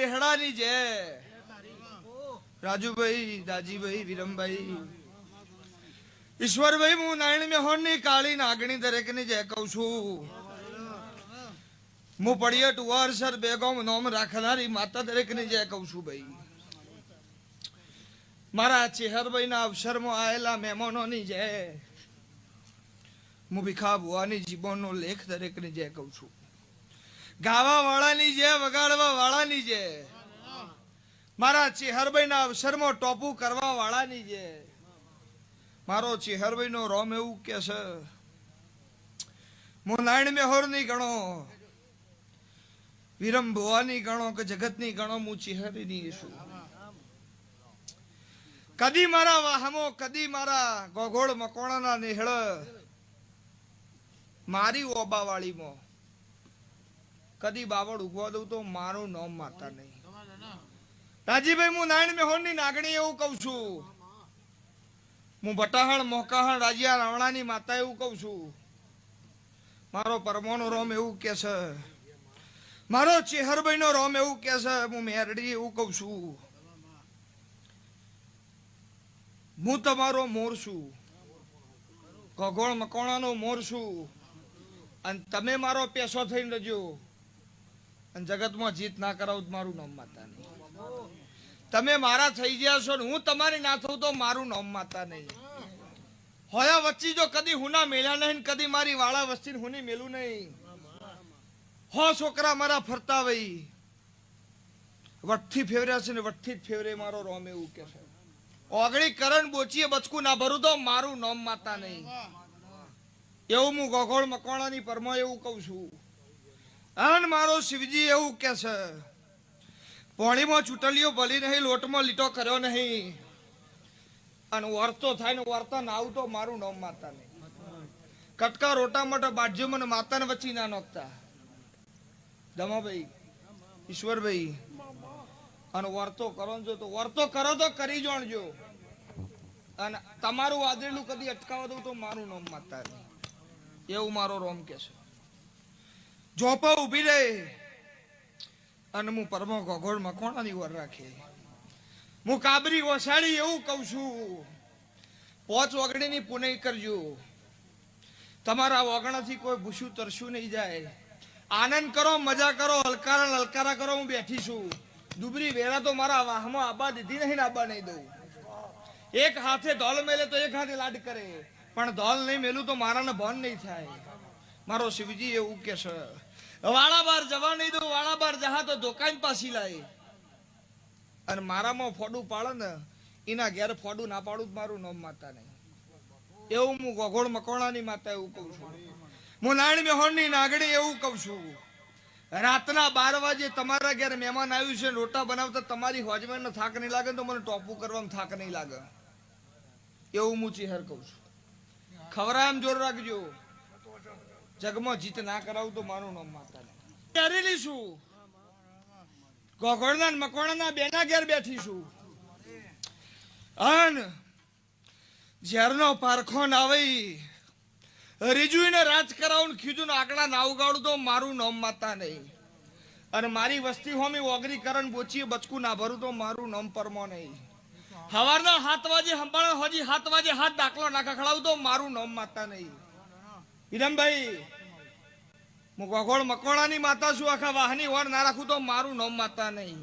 નેહડાની જય રાજુભાઈ દાજીભાઈ વિરમભાઈ ઈશ્વરભાઈ હું નારાયણ મેહોરની કાળી નાગણી દરેક ની જય કહું છું. હું પડિયટ વારસર બેગમ નોમ રાખનારી માતા દરેક ની જય કહું છું. ભાઈ મારા ચેહરભાઈ ના અવસરમાં આવેલા મહેમાનોની જય. હું ભીખા ભુવાની જીવનનો લેખ દરેક ની જય કહું છું. ગાવા વાળાની જય વગાડવા વાળાની જય. મારા ચેહરભાઈ ના અવસરમાં ટોપું કરવા વાળાની જય. મારો ચેહરભાઈ નો રોમ એવું કે છે હું નારાયણ મેહોર ની ગણો વિરમ ભુવાની ગણો કે જગત ની ગણો હું ચેહરી ની છું. કદી મારા વાહમો કદી મારા ગોગોળ મકોણાના નેહળ મારી ઓબાવાળીમાં કદી બાવળ ઉગવા દઉં તો મારું નામ માતા નહીં. રાજીભાઈ હું નારાયણ મેહોરની નાગણી એવું કઉ છું. હું બટાહણ મોકાહણ રાજીયા રાવણાની માતા એવું કઉ છું. મારો પરમોનો રોમ એવું કે છે. મારો ચેહરભાઈ નો રોમ એવું કે છે. હું મેરડી એવું કઉ છું. હું તમારો મોર છું. ગોગોળ મકોણાનો મોર છું. અને તમે મારો પેશો થઈને રજો અને જગતમાં જીત ના કરાવ મારું નામ માતા નહીં. તમે મારા થઈ ગયા છો ને હું તમારી ના થઉં તો મારું નામ માતા નહીં. હોયા વચ્ચે જો કદી હુના મેળ્યા નહીં કદી મારી વાળા વસ્તી હુની મેલું નહીં. હો છોકરા મારા ફરતા વઈ વઠ્ઠી ફેવર્યા છે ને વઠ્ઠી જ ફેવરે મારો રોમ એવું કે છે. ઓગળી કરણ બોચીએ બચકું ના ભરું તો મારું નામ માતા નહીં. એવું હું ગોગોળ મકોણાની પરમો એવું કઉ છું. અને મારો શિવજી એવું કે છે પોણીમાં ચૂંટલીઓ ભલી નહીં લોટમાં લીટો કર્યો નહીં અને વર્તો થાય ને વર્તા ના આવું તો મારું નામ માતા નહીં. કટકા રોટા માટે બાજ્યો મને માતાને વચ્ચે ના નોખતા દમાભાઈ ઈશ્વરભાઈ અને વર્તો કરો જો તો વર્તો કરો તો કરી જોણજો અને તમારું વાદળેલું કદી અટકાવવા દઉં તો મારું નામ માતા નહીં. એવું મારો રોમ કે છે. જોપા ઉભી રહે અને હું પરમો ગોગોળ મકોણાની વર રાખે. હું કાબરી ઓસાડી એવું કઉ છું. 5 ઓગણીની પુનઈ કરજો. તમારા ઓગણાથી કોઈ ભૂસ્યું તરસ્યું નહીં જાય. આનંદ કરો મજા કરો હલકારા કરો. હું બેઠી છું. દુબરી વેરા તો મારા વાહમાં આબા દીધી નહીં આબા નહીં દઉં. એક હાથે ધોલ મેલે તો એક હાથે લાડ કરે પણ ધોલ નહીં મેલું તો મારાને ભન નહીં થાય. મારો શિવજી એવું કે છે વાળા બાર જવા નહીં દઉં. વાળા બાર જહા તો ધોકાઈ પાછી લાય અને મારામાં ફોડું પાડે ને એના ઘેર ફોડું ના પાડું મારું નામ માતા નહીં. એવું હું ગોગોળ મકોણાની માતા એવું કઉ છું. હું નારાયણ મેહોરની નાગણી એવું કઉ છું. રાતના 12 વાગે તમારા ઘેર મહેમાન આવ્યું છે રોટા બનાવતા તમારી હોજમાં થાક નહીં લાગે તો મને ટોપું કરવામાં થાક નહીં લાગે. એવું હું ચેહર કઉ છું. ખવરામ જોર રાખજો. જગમાં જીત ના કરાવું તો મારું નામ માતા નહીં. ડરેલી છું. ગોગોળના મકોણાના બેના ઘેર બેઠી છું. અન ઝેરનો પારખો નાવી રીજુઈને રાજ કરાવું કીધું ને આકડા ના ઉગાડું તો મારું નામ માતા નહીં. અને મારી વસ્તી હોમી ઓગરી કરણ બોચી બચકું ના ભરું તો મારું નામ પરમો નહીં. સવારના 7 વાગે સંભાળો હજી 7 વાગે હાથ દાખલો ના ખખડાવું તો મારું નામ માતા નહીં. વિરમભાઈ હું ગોગોળ મકોણાની માતા છું. આખા વાહની વર ના રાખું તો મારું નામ માતા નહીં.